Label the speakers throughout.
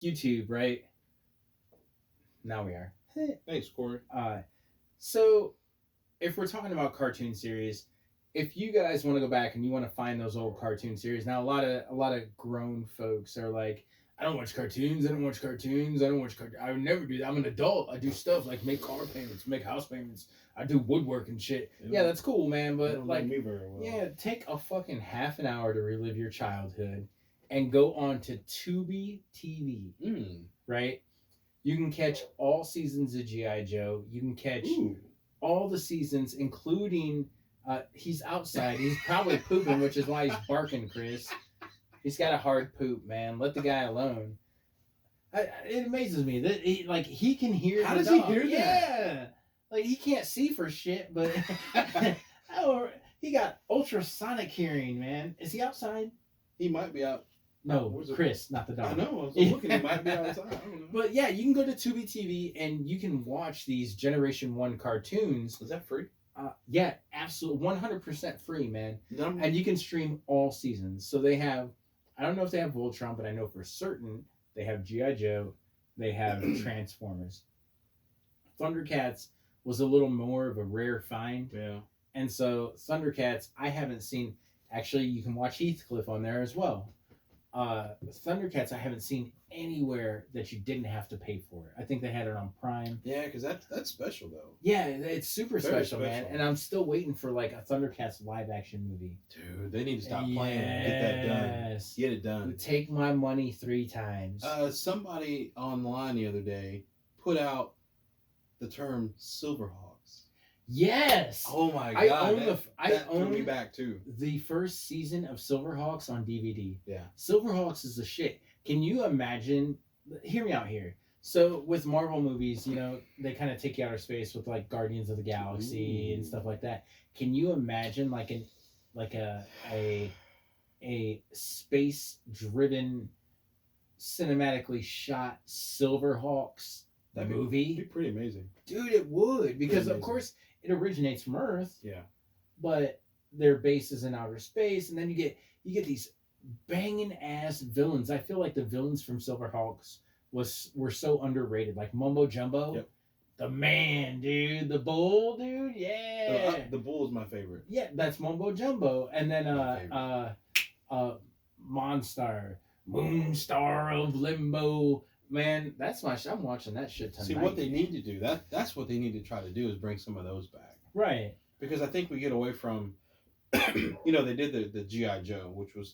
Speaker 1: YouTube, right? Now we are.
Speaker 2: Thanks, Corey.
Speaker 1: So if we're talking about cartoon series, if you guys want to go back and you want to find those old cartoon series, now a lot of grown folks are like, I don't watch cartoons. I don't watch cartoons. I don't watch cartoons. I would never do that. I'm an adult. I do stuff like make car payments, make house payments. I do woodwork and shit. Yeah, that's cool, man. But like,
Speaker 2: me very well.
Speaker 1: yeah, take a fucking half an hour to relive your childhood, and go on to Tubi TV. Right? You can catch all seasons of GI Joe. You can catch all the seasons, including he's outside. He's probably pooping, which is why he's barking, Chris. He's got a hard poop, man. Let the guy alone. It amazes me that he can hear.
Speaker 2: How does he hear that?
Speaker 1: Yeah, like he can't see for shit, but he got ultrasonic hearing, man. Is he outside?
Speaker 2: He might be out.
Speaker 1: No, Chris, not the dog.
Speaker 2: I know. I was looking. He might be outside. I don't know.
Speaker 1: But yeah, you can go to Tubi TV and you can watch these Generation 1 cartoons.
Speaker 2: Is that free?
Speaker 1: Yeah, absolutely. 100% free, man. And you can stream all seasons. So they have, I don't know if they have Voltron, but I know for certain they have G.I. Joe. They have Transformers. Thundercats was a little more of a rare find.
Speaker 2: Yeah.
Speaker 1: And so Thundercats, I haven't seen. Actually, you can watch Heathcliff on there as well. Thundercats I haven't seen anywhere that you didn't have to pay for it. I think they had it on Prime.
Speaker 2: Yeah, because that's special though.
Speaker 1: Yeah, it's super special, man. And I'm still waiting for like a Thundercats live action movie.
Speaker 2: Dude, they need to stop playing and get that done. Get it done.
Speaker 1: Take my money 3 times.
Speaker 2: Somebody online the other day put out the term Silverhawks.
Speaker 1: Yes.
Speaker 2: Oh my god! That threw me back too.
Speaker 1: The first season of Silverhawks on DVD.
Speaker 2: Yeah.
Speaker 1: Silverhawks is the shit. Can you imagine? Hear me out here. So with Marvel movies, you know, they kind of take you outer space with like Guardians of the Galaxy and stuff like that. Can you imagine like a space driven, cinematically shot Silverhawks movie?
Speaker 2: It'd be pretty amazing,
Speaker 1: dude. It would, because of course it originates from Earth.
Speaker 2: Yeah.
Speaker 1: But their base is in outer space, and then you get these banging ass villains. I feel like the villains from Silverhawks were so underrated. Like Mumbo Jumbo. Yep. The man, dude. The bull, dude. Yeah.
Speaker 2: The bull is my favorite.
Speaker 1: Yeah, that's Mumbo Jumbo. And then Monstar, Moonstar of Limbo. Man, that's my I'm watching that shit tonight.
Speaker 2: See, what they need to do, that's what they need to try to do, is bring some of those back.
Speaker 1: Right.
Speaker 2: Because I think we get away from, you know, they did the G.I. Joe, which was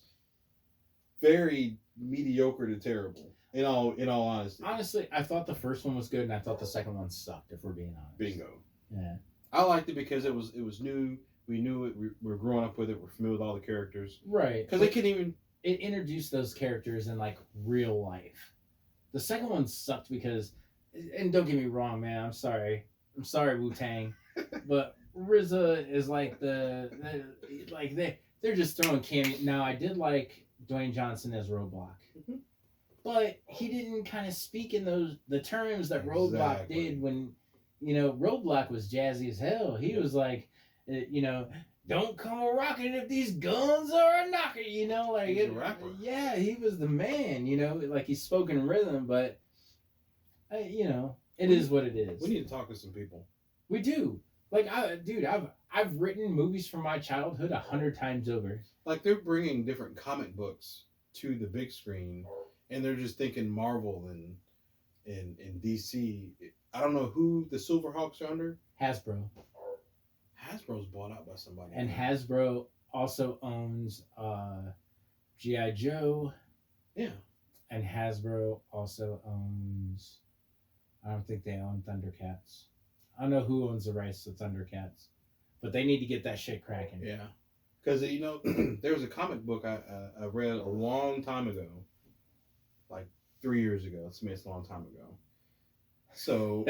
Speaker 2: very mediocre to terrible, in all honesty.
Speaker 1: Honestly, I thought the first one was good, and I thought the second one sucked, if we're being honest.
Speaker 2: Bingo.
Speaker 1: Yeah.
Speaker 2: I liked it because it was new. We knew it. We were growing up with it. We're familiar with all the characters.
Speaker 1: Right.
Speaker 2: Because
Speaker 1: it introduced those characters in like real life. The second one sucked because, and don't get me wrong, man. I'm sorry, Wu-Tang, but RZA is like they're just throwing cameo. Now I did like Dwayne Johnson as Roadblock, but he didn't kind of speak in the terms that Roadblock did when, you know, Roadblock was jazzy as hell. He was like, you know, don't come a rockin' if these guns are a knocker, you know, like
Speaker 2: he's a rapper.
Speaker 1: Yeah, he was the man, you know, like he spoke in rhythm, but you know, it is what it is.
Speaker 2: We need to talk to some people.
Speaker 1: We do. Like, I've written movies from my childhood 100 times over.
Speaker 2: Like, they're bringing different comic books to the big screen, and they're just thinking Marvel and DC. I don't know who the Silverhawks are under.
Speaker 1: Hasbro.
Speaker 2: Hasbro's bought out by somebody.
Speaker 1: And Hasbro also owns G.I. Joe.
Speaker 2: Yeah.
Speaker 1: And Hasbro also owns, I don't think they own Thundercats. I don't know who owns the rights to Thundercats, but they need to get that shit cracking.
Speaker 2: Yeah. Because, you know, there was a comic book I read a long time ago, like 3 years ago. It's a long time ago. So,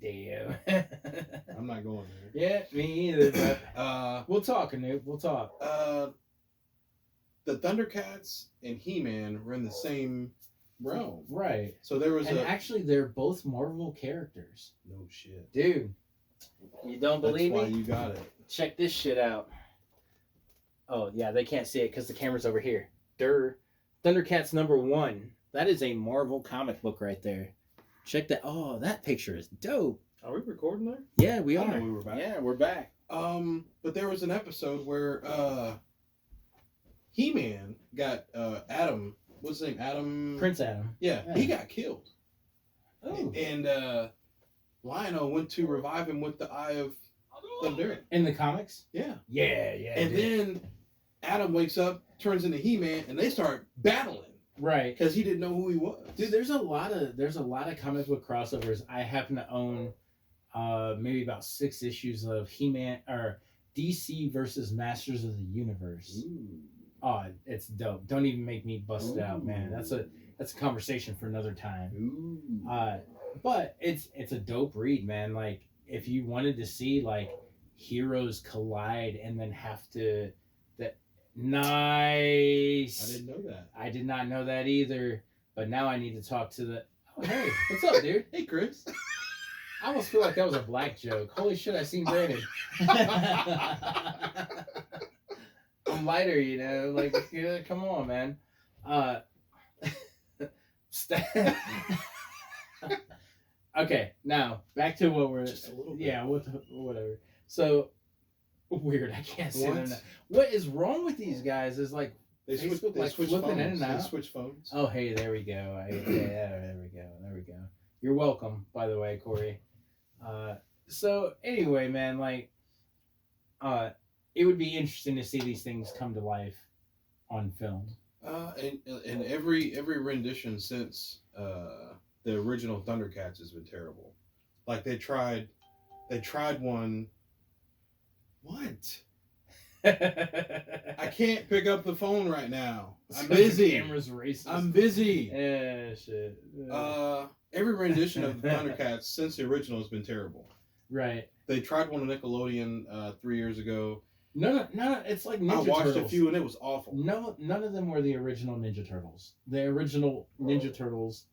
Speaker 1: damn.
Speaker 2: I'm not going there.
Speaker 1: Yeah, me either. But we'll talk, Anoop. We'll talk.
Speaker 2: The Thundercats and He-Man were in the same realm,
Speaker 1: right?
Speaker 2: So there was,
Speaker 1: actually, they're both Marvel characters.
Speaker 2: No shit,
Speaker 1: dude. You don't believe me?
Speaker 2: That's why you got it.
Speaker 1: Check this shit out. Oh yeah, they can't see it because the camera's over here. Thundercats #1. That is a Marvel comic book right there. Check that. Oh, that picture is dope.
Speaker 2: Are we recording there?
Speaker 1: Yeah, we
Speaker 2: I
Speaker 1: are.
Speaker 2: didn't know we were back.
Speaker 1: Yeah, we're back.
Speaker 2: But there was an episode where He-Man got Adam. What's his name? Adam.
Speaker 1: Prince Adam.
Speaker 2: Yeah, he got killed.
Speaker 1: Oh.
Speaker 2: And Lionel went to revive him with the Eye of Thunder.
Speaker 1: In the comics?
Speaker 2: Yeah.
Speaker 1: Yeah.
Speaker 2: And then Adam wakes up, turns into He-Man, and they start battling.
Speaker 1: Right.
Speaker 2: Because he didn't know who he was.
Speaker 1: Dude, there's a lot of comic book crossovers. I happen to own maybe about 6 issues of He-Man or DC versus Masters of the Universe.
Speaker 2: Ooh.
Speaker 1: Oh, it's dope. Don't even make me bust it out, man. That's a conversation for another time.
Speaker 2: Ooh.
Speaker 1: But it's a dope read, man. Like if you wanted to see like heroes collide and then have to nice.
Speaker 2: I didn't know that.
Speaker 1: I did not know that either. But now I need to talk to the. Oh, hey, what's up, dude?
Speaker 2: Hey, Chris.
Speaker 1: I almost feel like that was a black joke. Holy shit, I seen Brandon. I'm lighter, you know. Like, yeah, come on, man. Okay, now back to what we're.
Speaker 2: Just a little bit.
Speaker 1: Yeah, whatever. So weird. I can't say
Speaker 2: What?
Speaker 1: that. What is wrong with these guys? Is like
Speaker 2: They switch
Speaker 1: Facebook, like,
Speaker 2: flipping
Speaker 1: flipping
Speaker 2: phones.
Speaker 1: in and out.
Speaker 2: They switch phones.
Speaker 1: Oh, hey, there we go. There we go. You're welcome, by the way, Corey. So anyway, man, like, it would be interesting to see these things come to life on film.
Speaker 2: And every rendition since the original Thundercats has been terrible. Like they tried one. What? I can't pick up the phone right now. I'm busy.
Speaker 1: The camera's racist.
Speaker 2: I'm busy.
Speaker 1: Yeah, shit.
Speaker 2: Every rendition of the Thundercats since the original has been terrible.
Speaker 1: Right.
Speaker 2: They tried one on Nickelodeon 3 years ago.
Speaker 1: No. It's like Ninja
Speaker 2: I watched
Speaker 1: Turtles.
Speaker 2: a few and it was awful.
Speaker 1: No, none of them were the original Ninja Turtles. The original Ninja Turtles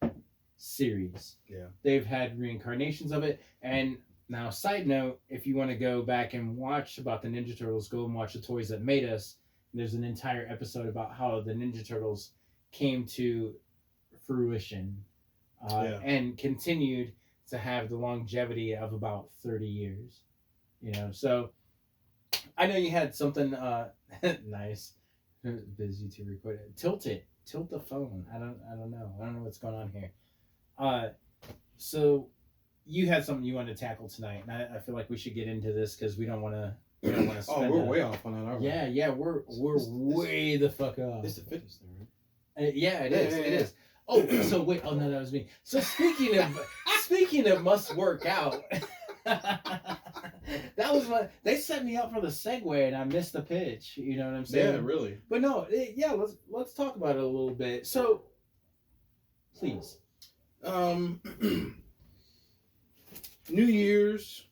Speaker 1: series.
Speaker 2: Yeah.
Speaker 1: They've had reincarnations of it. And now, side note, if you want to go back and watch about the Ninja Turtles, go and watch The Toys That Made Us. There's an entire episode about how the Ninja Turtles came to fruition and continued to have the longevity of about 30 years. You know, so I know you had something nice. Busy to record it. Tilt the phone. I don't know what's going on here. So you had something you wanted to tackle tonight, and I feel like we should get into this because we don't want to.
Speaker 2: Oh, we're way off on that, aren't we?
Speaker 1: Yeah, we're way the fuck off.
Speaker 2: It's the fitness thing, right?
Speaker 1: Yeah, it is. It is. Oh, so wait. Oh no, that was me. So speaking of must work out. That was they set me up for the segue and I missed the pitch. You know what I'm saying?
Speaker 2: Yeah, really.
Speaker 1: But no, let's talk about it a little bit. So, please.
Speaker 2: New Year's.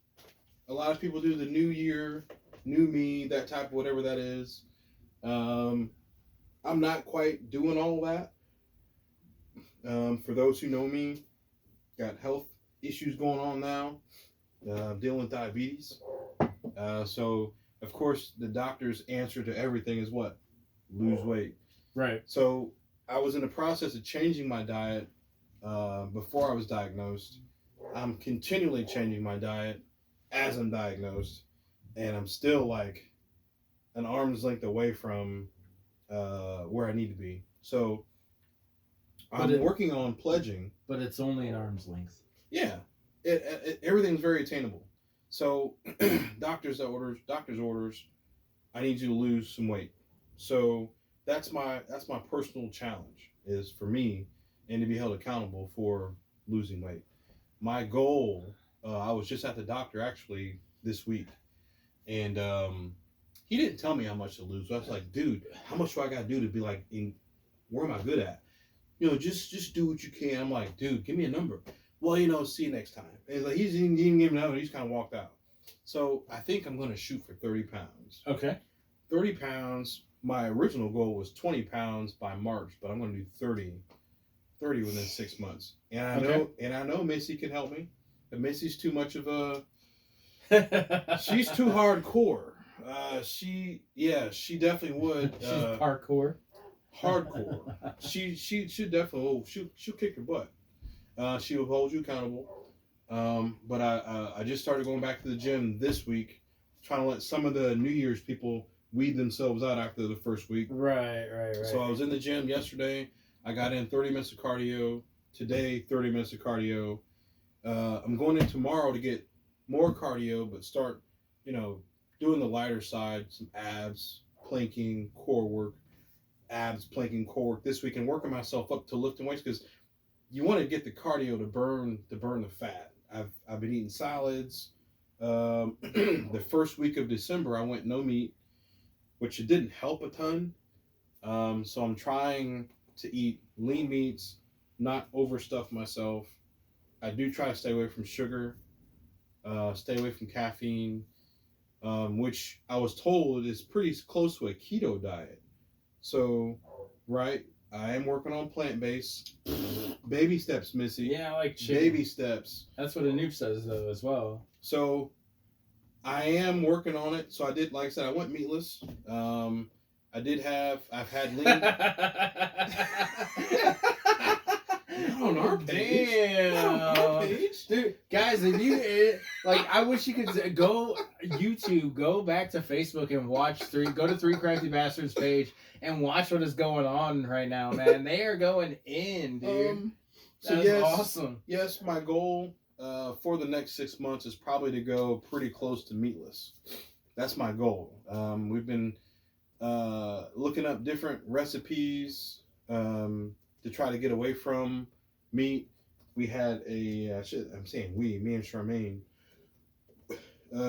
Speaker 2: A lot of people do the New Year, New Me, that type of whatever that is. I'm not quite doing all that. For those who know me, got health issues going on now. Dealing with diabetes. So, of course, the doctor's answer to everything is what? Lose weight.
Speaker 1: Right.
Speaker 2: So, I was in the process of changing my diet before I was diagnosed. I'm continually changing my diet as I'm diagnosed. And I'm still like an arm's length away from where I need to be. So, I'm working on pledging.
Speaker 1: But it's only an arm's length.
Speaker 2: Yeah. Everything's very attainable. So, doctor's orders. I need you to lose some weight. So that's my personal challenge is for me, and to be held accountable for losing weight. My goal. I was just at the doctor actually this week, and he didn't tell me how much to lose. So I was like, dude, how much do I got to do to be like where am I good at? You know, just do what you can. I'm like, dude, give me a number. Well, you know, see you next time. And he's like, he didn't give me a number. He just kind of walked out. So I think I'm going to shoot for 30 pounds.
Speaker 1: Okay.
Speaker 2: 30 pounds. My original goal was 20 pounds by March, but I'm going to do 30 within 6 months. And I know Missy can help me. But Missy's too much of a. She's too hardcore. She definitely would.
Speaker 1: She's parkour.
Speaker 2: hardcore. She should definitely she'll kick your butt. She will hold you accountable. But I just started going back to the gym this week, trying to let some of the New Year's people weed themselves out after the first week.
Speaker 1: Right.
Speaker 2: So I was in the gym yesterday. I got in 30 minutes of cardio. Today, 30 minutes of cardio. I'm going in tomorrow to get more cardio, but start, doing the lighter side, some abs, planking, core work, abs, planking, core work this week, and working myself up to lifting weights because you want to get the cardio to burn the fat. I've been eating salads. The first week of December, I went no meat, which it didn't help a ton. So I'm trying to eat lean meats, not overstuff myself. I do try to stay away from sugar, stay away from caffeine, which I was told is pretty close to a keto diet. So, right, I am working on plant-based. Baby steps, Missy.
Speaker 1: Yeah, I like chicken.
Speaker 2: Baby steps.
Speaker 1: That's what Anoop says, though, as well.
Speaker 2: So, I am working on it. So, I did, like I said, I went meatless. I've had lean. Not on our page.
Speaker 1: Damn.
Speaker 2: Not on our page.
Speaker 1: Dude, guys, if you, I wish you could go YouTube, go back to Facebook and go to Three Crafty Bastards page and watch what is going on right now, man. They are going in, dude. That's awesome.
Speaker 2: Yes, my goal for the next 6 months is probably to go pretty close to meatless. That's my goal. We've been looking up different recipes to try to get away from meat. We had me and Charmaine.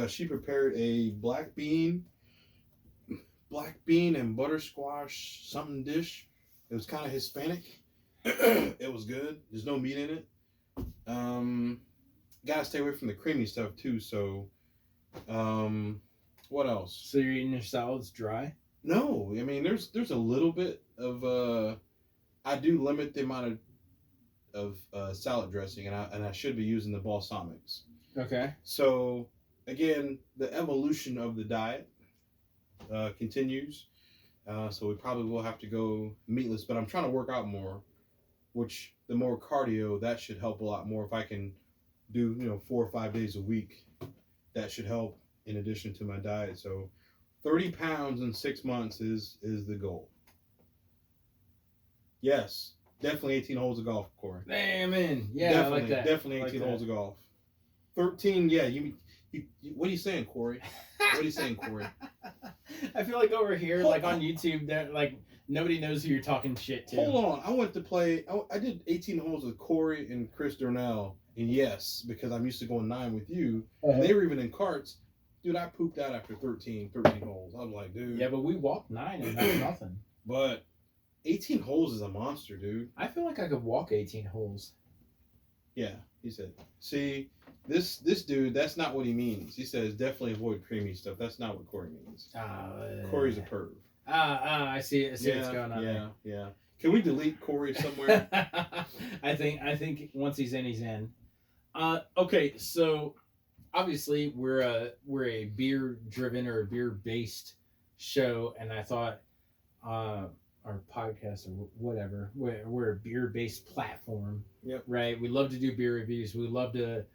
Speaker 2: She prepared a black bean and buttersquash something dish. It was kind of Hispanic. It was good. There's no meat in it. Gotta stay away from the creamy stuff too. So, what else?
Speaker 1: So you're eating your salads dry?
Speaker 2: No, I mean there's a little bit of I do limit the amount of salad dressing, and I should be using the balsamics.
Speaker 1: Okay.
Speaker 2: So again, the evolution of the diet continues. So we probably will have to go meatless, but I'm trying to work out more, which the more cardio, that should help a lot more. If I can do 4 or 5 days a week, that should help in addition to my diet. So 30 pounds in 6 months is the goal. Yes, definitely 18 holes of golf, Corey.
Speaker 1: Damn in. Yeah,
Speaker 2: definitely,
Speaker 1: I like that.
Speaker 2: Definitely 18 holes of golf. 13, yeah. You what are you saying, Corey? What are you saying, Corey?
Speaker 1: I feel like over here, on YouTube, that nobody knows who you're talking shit to.
Speaker 2: Hold on, I went to play. I did 18 holes with Corey and Chris Darnell, and yes, because I'm used to going 9 with you, and they were even in carts. Dude, I pooped out after 13 holes. I was like, dude.
Speaker 1: Yeah, but we walked 9 and that's nothing.
Speaker 2: But 18 holes is a monster, dude.
Speaker 1: I feel like I could walk 18 holes.
Speaker 2: Yeah, he said. See, this dude, that's not what he means. He says definitely avoid creamy stuff. That's not what Corey means. Corey's a perv.
Speaker 1: I see what's going on.
Speaker 2: Yeah. Can we delete Corey somewhere?
Speaker 1: I think once he's in, he's in. Okay, so obviously we're a beer driven or a beer based show, and I thought our podcast or whatever, we're a beer based platform.
Speaker 2: Yep.
Speaker 1: Right. We love to do beer reviews. We love to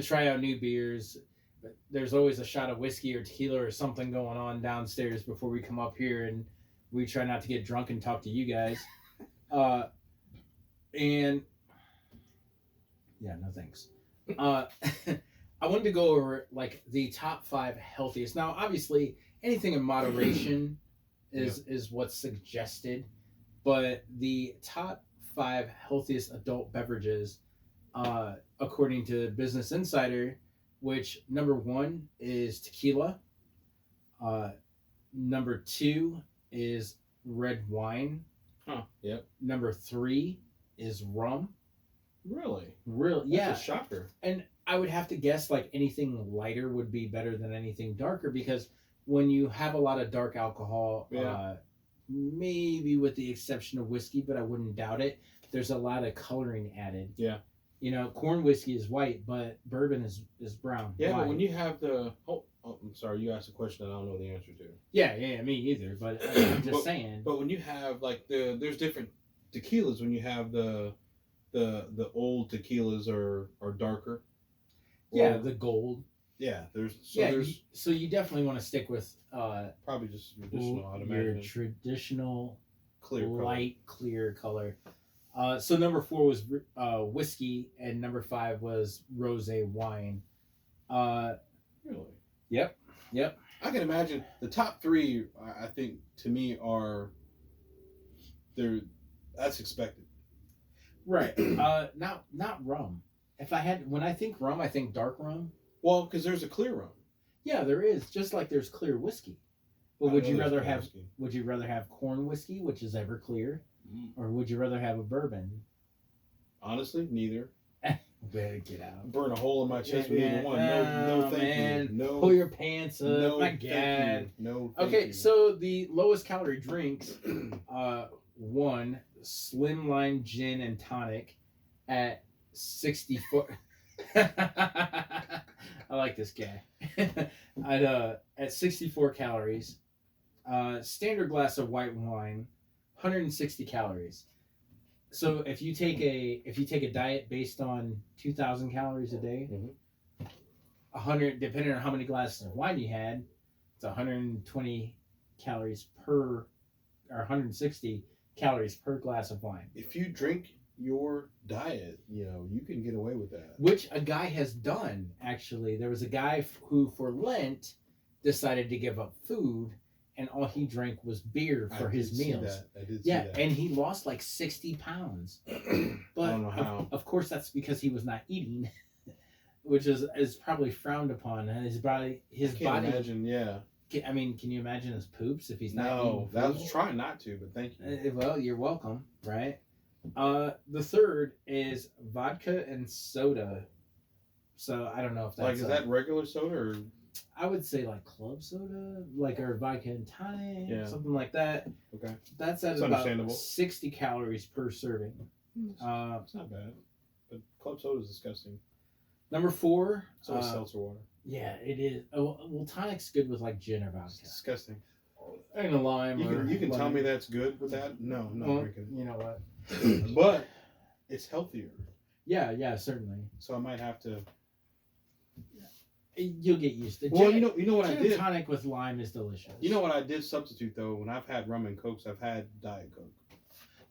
Speaker 1: try out new beers. But there's always a shot of whiskey or tequila or something going on downstairs before we come up here, and we try not to get drunk and talk to you guys. And yeah, no thanks. I wanted to go over the top 5 healthiest. Now, obviously, anything in moderation is what's suggested, but the top 5 healthiest adult beverages, according to Business Insider, which number 1 is tequila, number 2 is red wine,
Speaker 2: Yep.
Speaker 1: number 3 is rum.
Speaker 2: Really?
Speaker 1: Yeah.
Speaker 2: That's a shocker.
Speaker 1: And I would have to guess anything lighter would be better than anything darker, because when you have a lot of dark alcohol, maybe with the exception of whiskey, but I wouldn't doubt it, there's a lot of coloring added.
Speaker 2: Yeah.
Speaker 1: Corn whiskey is white, but bourbon is brown.
Speaker 2: Yeah,
Speaker 1: Why?
Speaker 2: but when you have the Oh, I'm sorry, you asked a question that I don't know the answer to.
Speaker 1: Yeah, me either. But I'm just saying.
Speaker 2: But when you have like there's different tequilas. When you have the old tequilas are darker.
Speaker 1: Yeah, the gold.
Speaker 2: Yeah,
Speaker 1: so you definitely want to stick with
Speaker 2: probably just traditional. I'd
Speaker 1: your
Speaker 2: imagine
Speaker 1: traditional
Speaker 2: clear
Speaker 1: light clear color. So number 4 was whiskey, and number 5 was rosé wine.
Speaker 2: Really?
Speaker 1: Yep.
Speaker 2: I can imagine the top 3. I think to me are they're that's expected.
Speaker 1: Right. Not rum. When I think rum, I think dark rum.
Speaker 2: Well, because there's a clear rum.
Speaker 1: Yeah, there is. Just like there's clear whiskey. But would you rather have corn whiskey, which is ever clear, or would you rather have a bourbon?
Speaker 2: Honestly, neither.
Speaker 1: Better get out.
Speaker 2: Burn a hole in my chest with either one. No, thank
Speaker 1: man.
Speaker 2: you. No.
Speaker 1: Pull your pants up.
Speaker 2: No,
Speaker 1: My God.
Speaker 2: No.
Speaker 1: Okay,
Speaker 2: you.
Speaker 1: so the lowest calorie drinks, 1 slimline gin and tonic at 64. I like this guy. At 64 calories. Standard glass of white wine, 160 calories. So if you take a diet based on 2,000 calories a day, 100, depending on how many glasses of wine you had, it's 120 calories per, or 160 calories per glass of wine.
Speaker 2: If you drink your diet, you can get away with that.
Speaker 1: Which a guy has done, actually. There was a guy who, for Lent, decided to give up food, and all he drank was beer for his meals.
Speaker 2: I did see that.
Speaker 1: And he lost like 60 pounds. But
Speaker 2: I don't know how.
Speaker 1: Of course, that's because he was not eating, which is probably frowned upon. And his body.
Speaker 2: Imagine, yeah.
Speaker 1: I mean, can you imagine his poops if he's not eating food?
Speaker 2: No, I was trying not to, but thank you.
Speaker 1: Well, you're welcome, right? The third is vodka and soda. So I don't know if that's
Speaker 2: is that regular soda or?
Speaker 1: I would say like club soda, or vodka and tonic, something like that.
Speaker 2: Okay.
Speaker 1: That's at about 60 calories per serving.
Speaker 2: It's not bad, but club soda is disgusting.
Speaker 1: Number 4.
Speaker 2: So is seltzer water.
Speaker 1: Yeah, it is. Well, tonic's good with like gin or vodka.
Speaker 2: It's disgusting.
Speaker 1: And a lime.
Speaker 2: You can tell me that's good with that? No, I'm not drinking.
Speaker 1: You know what?
Speaker 2: But it's healthier.
Speaker 1: Yeah, certainly.
Speaker 2: So I might have to.
Speaker 1: You'll get used to it.
Speaker 2: Well, you know what I did.
Speaker 1: Gin tonic with lime is delicious.
Speaker 2: You know what I did substitute though? When I've had rum and cokes, I've had Diet Coke.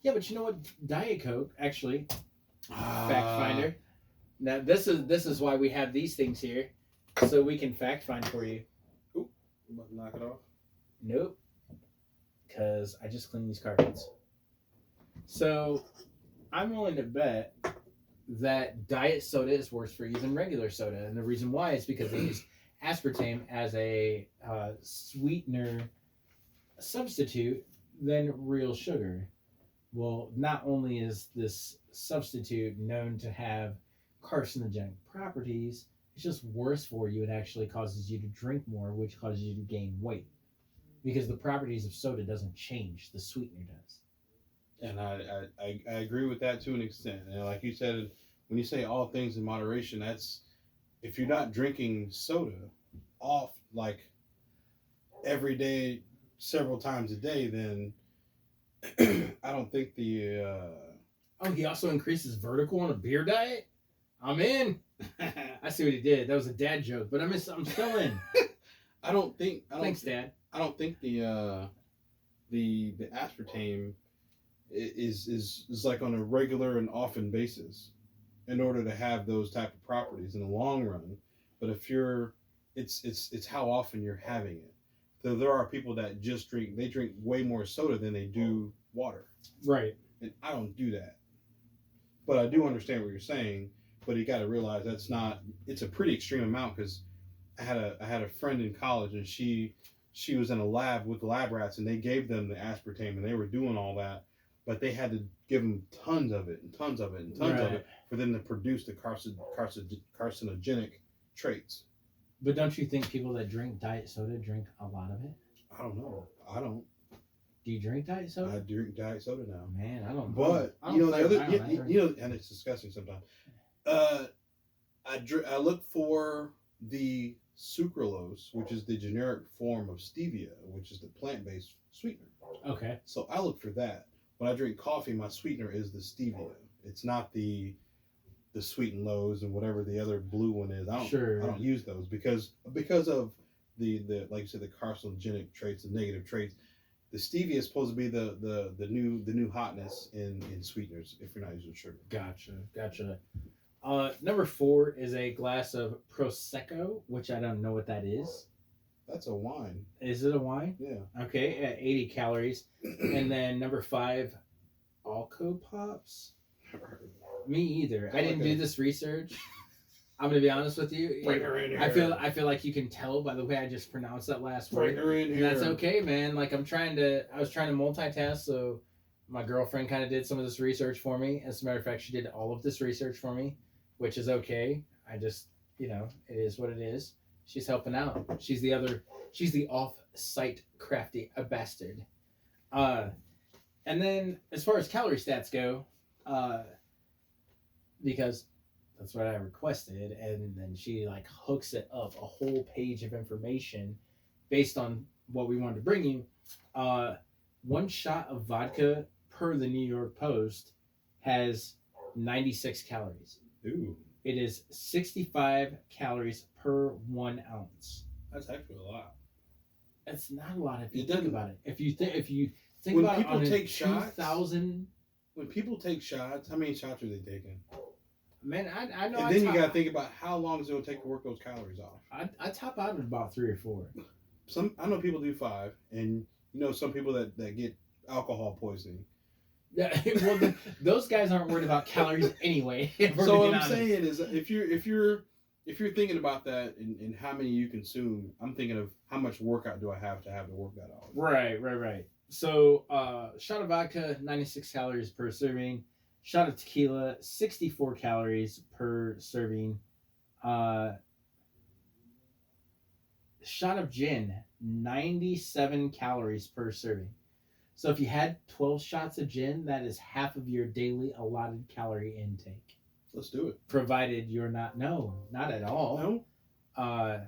Speaker 1: Yeah, but you know what? Diet Coke, actually, fact finder. Now this is why we have these things here, so we can fact find for you.
Speaker 2: Oop, you about to knock it off?
Speaker 1: Nope. Because I just cleaned these carpets. So I'm willing to bet that diet soda is worse for you than regular soda. And the reason why is because they use aspartame as a sweetener substitute than real sugar. Well, not only is this substitute known to have carcinogenic properties, it's just worse for you. It actually causes you to drink more, which causes you to gain weight. Because the properties of soda doesn't change, the sweetener does.
Speaker 2: And I agree with that to an extent. And like you said, when you say all things in moderation, that's if you're not drinking soda off like every day, several times a day, then I don't think the.
Speaker 1: Oh, he also increases vertical on a beer diet? I'm in. I see what he did. That was a dad joke, but I'm still in.
Speaker 2: Thanks,
Speaker 1: Dad.
Speaker 2: I don't think the aspartame is like on a regular and often basis in order to have those type of properties in the long run. But if it's how often you're having it. So there are people that just drink way more soda than they do water.
Speaker 1: Right.
Speaker 2: And I don't do that. But I do understand what you're saying. But you got to realize it's a pretty extreme amount, because I had a friend in college, and she was in a lab with the lab rats, and they gave them the aspartame, and they were doing all that, but they had to give them tons of it and tons of it and tons of it for them to produce the carcinogenic traits.
Speaker 1: But don't you think people that drink diet soda drink a lot of it?
Speaker 2: I don't know. I don't.
Speaker 1: Do you drink diet soda?
Speaker 2: I drink diet soda now.
Speaker 1: Man, I don't.
Speaker 2: But and it's disgusting sometimes. I look for the sucralose, which is the generic form of stevia, which is the plant-based sweetener.
Speaker 1: Okay.
Speaker 2: So I look for that. When I drink coffee, my sweetener is the stevia. It's not the sweet and lows and whatever the other blue one is. I don't use those because of the like you said, the carcinogenic traits, the negative traits. The stevia is supposed to be the new hotness in sweeteners if you're not using sugar.
Speaker 1: Gotcha. Number 4 is a glass of prosecco, which I don't know what that is.
Speaker 2: That's a wine.
Speaker 1: Is it a wine?
Speaker 2: Yeah.
Speaker 1: Okay, at 80 calories. And then number 5, Alco Pops. Me either. I didn't do this research. I'm gonna be honest with you.
Speaker 2: Bring her in here.
Speaker 1: I feel like you can tell by the way I just pronounced that last
Speaker 2: Bring
Speaker 1: word.
Speaker 2: her in
Speaker 1: And
Speaker 2: here.
Speaker 1: that's okay, man. Like I was trying to multitask, so my girlfriend kind of did some of this research for me. As a matter of fact, she did all of this research for me, which is okay. I just, it is what it is. She's helping out. She's the off-site crafty bastard. And then as far as calorie stats go, because that's what I requested, and then she like hooks it up a whole page of information based on what we wanted to bring you. 1 shot of vodka per the New York Post has 96 calories.
Speaker 2: Ooh,
Speaker 1: It is 65 calories per 1 ounce.
Speaker 2: that's actually a lot.
Speaker 1: That's not a lot if you
Speaker 2: It
Speaker 1: think
Speaker 2: doesn't-
Speaker 1: about it. If you think
Speaker 2: When
Speaker 1: about it
Speaker 2: people
Speaker 1: on
Speaker 2: take
Speaker 1: a
Speaker 2: shots-
Speaker 1: 2,000.
Speaker 2: When people take shots, how many shots are they taking?
Speaker 1: Man, I know.
Speaker 2: And then you got to think about how long is it going to take to work those calories off.
Speaker 1: I top out at about 3 or 4.
Speaker 2: I know people do 5, and some people that get alcohol poisoning.
Speaker 1: Yeah, well, those guys aren't worried about calories anyway.
Speaker 2: So what I'm saying is, if you're thinking about that and how many you consume, I'm thinking of how much workout do I have to work that out.
Speaker 1: Right. So, shot of vodka, 96 calories per serving. Shot of tequila, 64 calories per serving. Shot of gin, 97 calories per serving. So if you had 12 shots of gin, that is half of your daily allotted calorie intake.
Speaker 2: Let's do it.
Speaker 1: Provided you're not at all.
Speaker 2: No.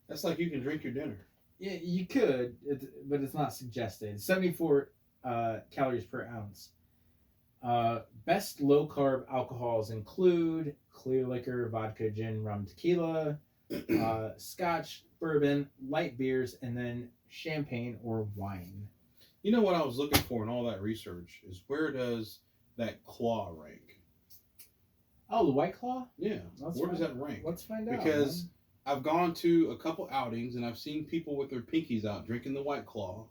Speaker 2: That's like you can drink your dinner.
Speaker 1: Yeah, you could, but it's not suggested. 74 calories per ounce. Best low carb alcohols include clear liquor, vodka, gin, rum, tequila, scotch, bourbon, light beers, and then champagne or wine.
Speaker 2: You know what I was looking for in all that research is where does that claw rank?
Speaker 1: Oh, the White Claw?
Speaker 2: Yeah. Where does that rank?
Speaker 1: Let's find out.
Speaker 2: Because I've gone to a couple outings and I've seen people with their pinkies out drinking the White Claw.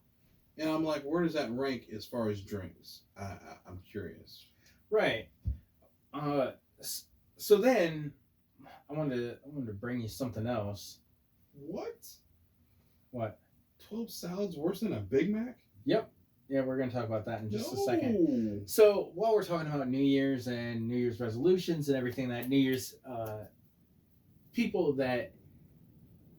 Speaker 2: And I'm like, where does that rank as far as drinks? I'm curious.
Speaker 1: Right. So then, I wanted to bring you something else.
Speaker 2: What?
Speaker 1: What?
Speaker 2: 12 salads worse than a Big Mac?
Speaker 1: Yep. Yeah, we're going to talk about that in just a second.
Speaker 2: No.
Speaker 1: So while we're talking about New Year's and New Year's resolutions and everything that New Year's people that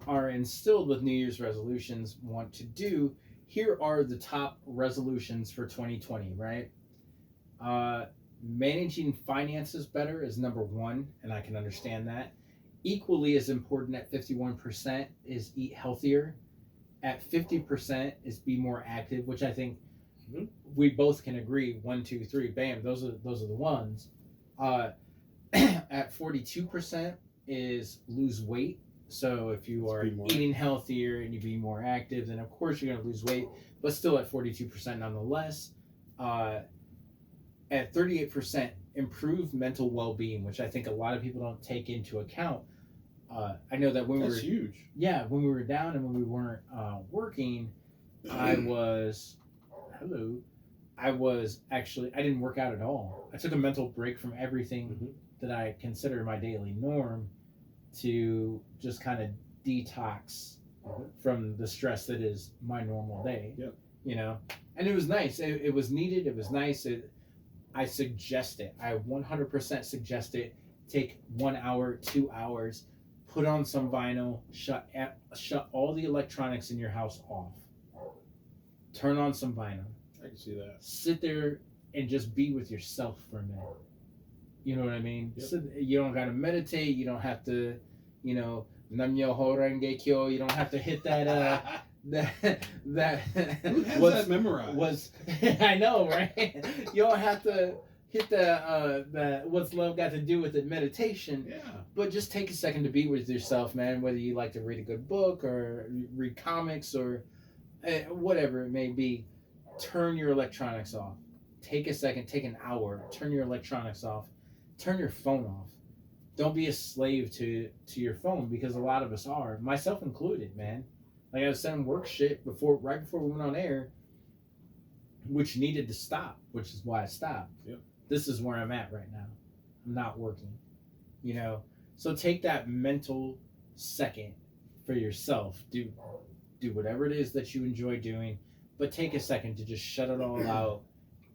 Speaker 1: are instilled with New Year's resolutions want to do, here are the top resolutions for 2020, right? Managing finances better is number 1, and I can understand that. Equally as important at 51% is eat healthier. At 50% is be more active, which I think we both can agree. 1, 2, 3, bam. Those are the ones. At 42% is lose weight. So if you are eating healthier and you be more active, then of course you're going to lose weight, but still at 42% nonetheless. At 38%, improve mental well-being, which I think a lot of people don't take into account. I know that
Speaker 2: That's huge.
Speaker 1: Yeah, when we were down and when we weren't working, I didn't work out at all. I took a mental break from everything that I consider my daily norm to just kind of detox from the stress that is my normal day.
Speaker 2: Yep.
Speaker 1: And it was nice. It was needed. It was nice. I suggest it. I 100% suggest it. Take 1 hour, 2 hours, put on some vinyl, shut all the electronics in your house off. Turn on some vinyl.
Speaker 2: I can see that.
Speaker 1: Sit there and just be with yourself for a minute. You know what I mean?
Speaker 2: Yep.
Speaker 1: You don't got to meditate. You don't have to, Namyo Horenge Kyo. You don't have to hit that that
Speaker 2: Who has
Speaker 1: was
Speaker 2: that memorized?
Speaker 1: was I know, right? You don't have to hit the what's love got to do with it meditation.
Speaker 2: Yeah.
Speaker 1: But just take a second to be with yourself, man. Whether you like to read a good book or read comics or whatever it may be, turn your electronics off. Take a second, take an hour, turn your electronics off, turn your phone off. Don't be a slave to your phone, because a lot of us are, myself included, man. Like I was sending work shit right before we went on air, which needed to stop, which is why I stopped.
Speaker 2: Yep.
Speaker 1: This is where I'm at right now. I'm not working, you know. So take that mental second for yourself. Do whatever it is that you enjoy doing, but take a second to just shut it all out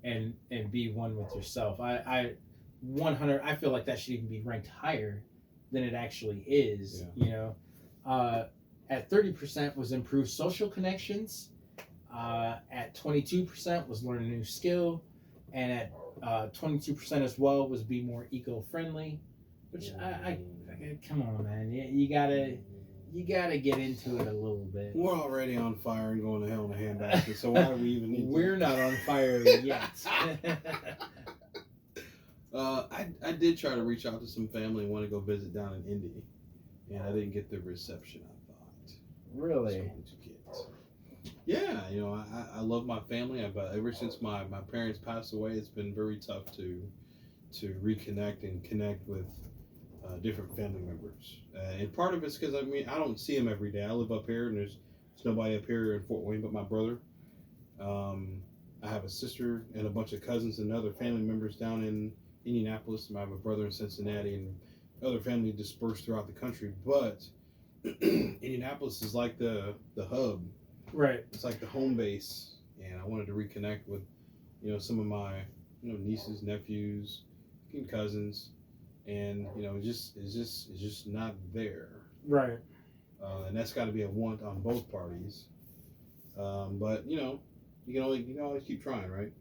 Speaker 1: and be one with yourself. I feel like that should even be ranked higher than it actually is.
Speaker 2: Yeah.
Speaker 1: You know, at 30% was improved social connections. At 22% was learn a new skill, and at 22% as well was be more eco-friendly. Which I come on, man, you gotta get into it a little bit.
Speaker 2: We're already on fire and going to hell in a handbasket, so why do we even need
Speaker 1: We're not on fire yet.
Speaker 2: I did try to reach out to some family and want to go visit down in Indy, and I didn't get the reception I thought.
Speaker 1: Really?
Speaker 2: I was going to get. Yeah, you know, I love my family, but ever since my parents passed away, it's been very tough to reconnect and connect with different family members. And part of it's because I don't see them every day. I live up here, and there's nobody up here in Fort Wayne but my brother. I have a sister and a bunch of cousins and other family members down in Indianapolis. And I have a brother in Cincinnati, and other family dispersed throughout the country. But Indianapolis is like the hub.
Speaker 1: Right.
Speaker 2: It's like the home base, and I wanted to reconnect with, you know, some of my, you know, nieces, nephews, and cousins, and you know, it's just not there.
Speaker 1: Right.
Speaker 2: And that's got to be a want on both parties. But you know, you can always keep trying, right?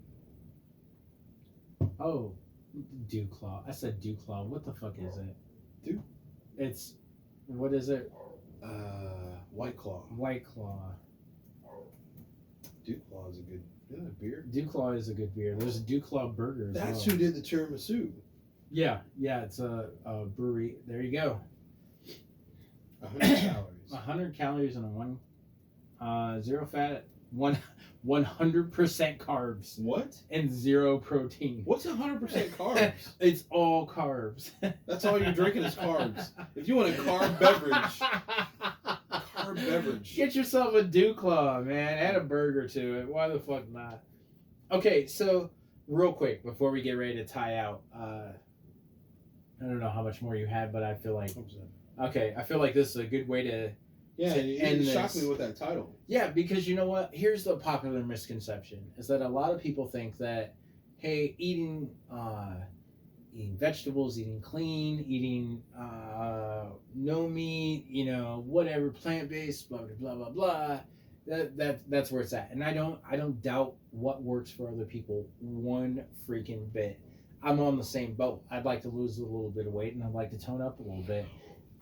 Speaker 1: Oh, Dew Claw. I said Dew Claw. What the fuck is it?
Speaker 2: Dew?
Speaker 1: It's, what is it?
Speaker 2: White Claw.
Speaker 1: White Claw.
Speaker 2: Dew Claw is a good beer.
Speaker 1: Dew Claw is a good beer. There's a Dew Claw burger as
Speaker 2: That's
Speaker 1: well.
Speaker 2: who did the tiramisu.
Speaker 1: Yeah, it's a brewery. There you go.
Speaker 2: 100 calories.
Speaker 1: 100 calories and zero fat, 100% carbs.
Speaker 2: What?
Speaker 1: And zero protein.
Speaker 2: What's 100% carbs?
Speaker 1: It's all carbs.
Speaker 2: That's all you're drinking is carbs. If you want a carb beverage,
Speaker 1: get yourself a Dew Claw, man. Add a burger to it. Why the fuck not? Okay, so real quick before we get ready to tie out, I don't know how much more you had, but I feel like I feel like this is a good way to
Speaker 2: you shocked me with that title.
Speaker 1: Yeah, because you know what? Here's the popular misconception: is that a lot of people think that, hey, eating vegetables, eating clean, eating no meat, you know, whatever, plant-based, blah blah blah blah. That's where it's at, and I don't doubt what works for other people one freaking bit. I'm on the same boat. I'd like to lose a little bit of weight, and I'd like to tone up a little bit.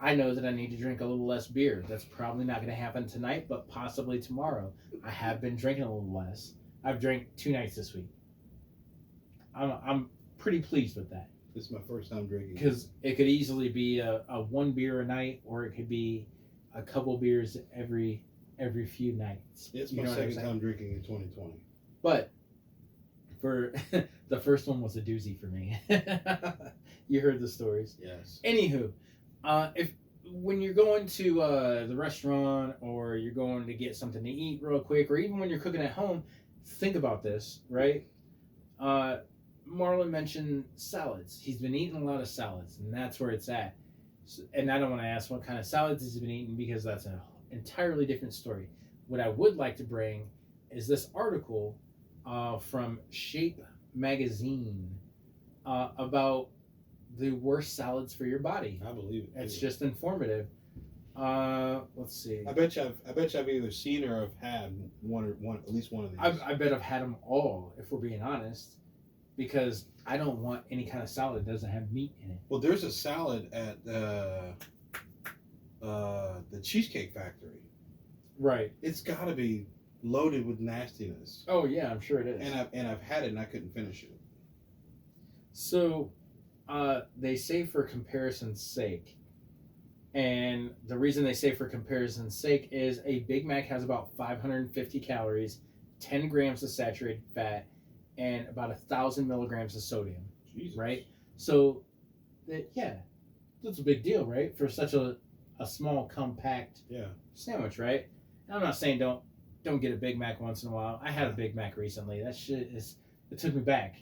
Speaker 1: I know that I need to drink a little less beer. That's probably not going to happen tonight, but possibly tomorrow. I have been drinking a little less. I've drank 2 nights this week. I'm pretty pleased with that.
Speaker 2: This is my first time drinking.
Speaker 1: Because it could easily be a 1 beer a night, or it could be a couple beers every few nights.
Speaker 2: It's my second time drinking in 2020.
Speaker 1: But for the first one was a doozy for me. You heard the stories.
Speaker 2: Yes.
Speaker 1: Anywho, when you're going to the restaurant, or you're going to get something to eat real quick, or even when you're cooking at home, think about this, right? Marlon mentioned salads. He's been eating a lot of salads, and that's where it's at. And I don't want to ask what kind of salads he's been eating, because that's an entirely different story. What I would like to bring is this article from Shape magazine about the worst salads for your body.
Speaker 2: I believe it.
Speaker 1: It's just informative. Let's see.
Speaker 2: I bet you I've either seen or have had at least one of these.
Speaker 1: I bet I've had them all, if we're being honest, because I don't want any kind of salad that doesn't have meat in it.
Speaker 2: Well, there's a salad at the Cheesecake Factory.
Speaker 1: Right.
Speaker 2: It's got to be loaded with nastiness.
Speaker 1: Oh yeah, I'm sure it is.
Speaker 2: And I've had it and I couldn't finish it.
Speaker 1: So, they say for comparison's sake, and the reason they say for comparison's sake is a Big Mac has about 550 calories, 10 grams of saturated fat, and about 1,000 milligrams of sodium.
Speaker 2: Jesus.
Speaker 1: Right? So, that's a big deal, right? For such a small, compact sandwich, right? And I'm not saying don't get a Big Mac once in a while. I had a Big Mac recently. That shit it took me back.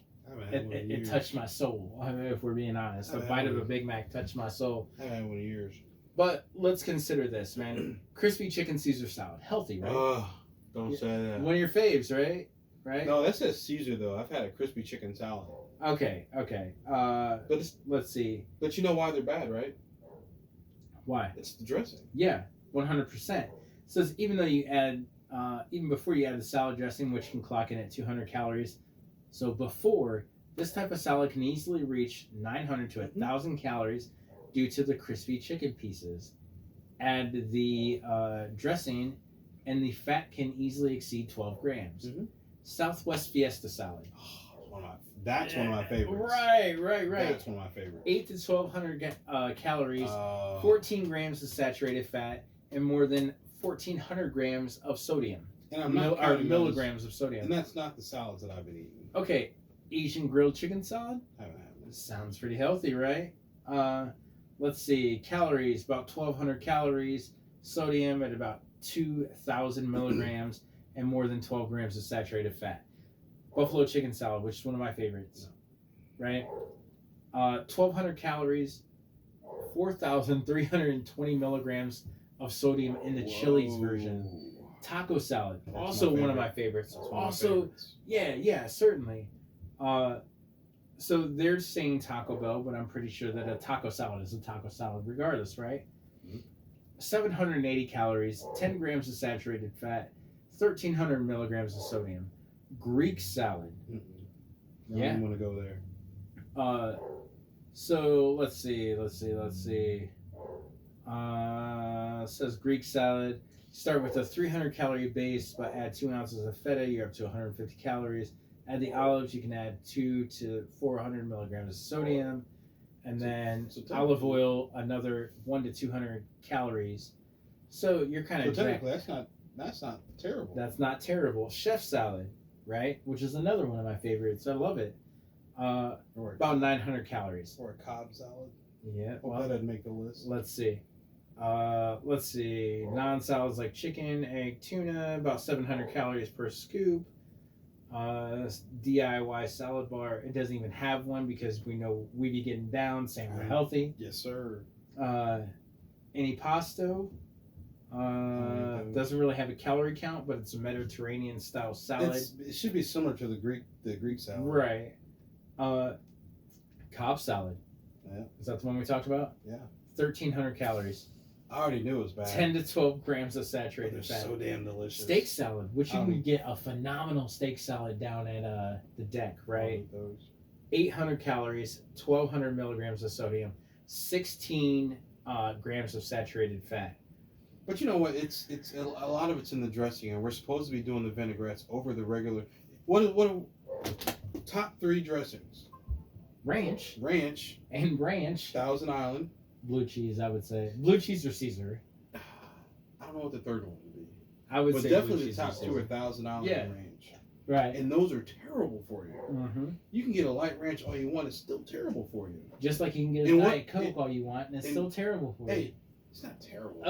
Speaker 1: It touched my soul. I mean, if we're being honest, the bite of a Big Mac touched my soul.
Speaker 2: I haven't had one in years.
Speaker 1: But let's consider this, man. Crispy chicken Caesar salad, healthy, right?
Speaker 2: Oh, don't say that.
Speaker 1: One of your faves, right? Right.
Speaker 2: No, that says Caesar though. I've had a crispy chicken salad.
Speaker 1: Okay.
Speaker 2: But
Speaker 1: let's see.
Speaker 2: But you know why they're bad, right?
Speaker 1: Why?
Speaker 2: It's the dressing.
Speaker 1: Yeah, 100%. So even though you add, even before you add the salad dressing, which can clock in at 200 calories. So before, this type of salad can easily reach 900 to 1,000 calories due to the crispy chicken pieces. Add the dressing, and the fat can easily exceed 12 grams.
Speaker 2: Mm-hmm.
Speaker 1: Southwest Fiesta salad.
Speaker 2: That's one of my favorites.
Speaker 1: Right.
Speaker 2: That's one of my favorites.
Speaker 1: 8 to 1,200 calories, 14 grams of saturated fat, and more than 1,400 grams of sodium.
Speaker 2: And I'm not
Speaker 1: milligrams of sodium.
Speaker 2: And that's not the salads that I've been eating.
Speaker 1: Okay, Asian grilled chicken salad.
Speaker 2: I haven't had one.
Speaker 1: Sounds pretty healthy, right? Let's see, calories about 1,200 calories, sodium at about 2,000 milligrams, and more than 12 grams of saturated fat. Buffalo chicken salad, which is one of my favorites, right? 1,200 calories, 4,320 milligrams of sodium in the Chili's version. Taco salad,
Speaker 2: That's
Speaker 1: also one of my favorites. Yeah, certainly. So they're saying Taco Bell, but I'm pretty sure that a taco salad is a taco salad regardless, right?
Speaker 2: Mm-hmm.
Speaker 1: 780 calories, 10 grams of saturated fat, 1,300 milligrams of sodium. Greek salad.
Speaker 2: I don't want to go there.
Speaker 1: So let's see. Says Greek salad. Start with a 300 calorie base, but add 2 ounces of feta. You're up to 150 calories. Add the olives. You can add 2 to 400 milligrams of sodium, and then olive oil, another 1 to 200 calories. So you're kind of
Speaker 2: technically that's not terrible.
Speaker 1: That's not terrible. Chef salad, right? Which is another one of my favorites. I love it. About 900 calories.
Speaker 2: Or a Cobb salad.
Speaker 1: Yeah.
Speaker 2: Well, that doesn't make the list.
Speaker 1: Let's see. Non-salads like chicken, egg, tuna, about 700 calories per scoop. DIY salad bar. It doesn't even have one because we know we be getting down, saying we're healthy.
Speaker 2: Yes, sir.
Speaker 1: Antipasto. Doesn't really have a calorie count, but it's a Mediterranean style salad.
Speaker 2: It should be similar to the Greek salad.
Speaker 1: Right. Cobb salad.
Speaker 2: Yeah.
Speaker 1: Is that the one we talked about?
Speaker 2: Yeah.
Speaker 1: 1,300 calories.
Speaker 2: I already knew it was bad.
Speaker 1: 10 to 12 grams of saturated fat.
Speaker 2: So damn delicious.
Speaker 1: Steak salad, which you can get a phenomenal steak salad down at the Deck, right? 800 calories, 1,200 milligrams of sodium, 16 grams of saturated fat.
Speaker 2: But you know what? It's a lot of it's in the dressing, and we're supposed to be doing the vinaigrettes over the regular. What top 3 dressings?
Speaker 1: Ranch.
Speaker 2: And
Speaker 1: ranch.
Speaker 2: Thousand Island.
Speaker 1: Blue cheese, I would say. Blue cheese or Caesar?
Speaker 2: I don't know what the third one would be.
Speaker 1: I would say
Speaker 2: definitely the top 2 are Thousand Island and Ranch.
Speaker 1: Right.
Speaker 2: And those are terrible for you.
Speaker 1: Mm-hmm.
Speaker 2: You can get a light ranch all you want. It's still terrible for you.
Speaker 1: Just like you can get a Diet Coke all you want, and it's still terrible for you.
Speaker 2: Hey, it's not terrible.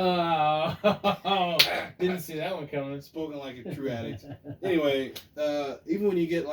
Speaker 1: Didn't see that one coming.
Speaker 2: Spoken like a true addict. Anyway, even when you get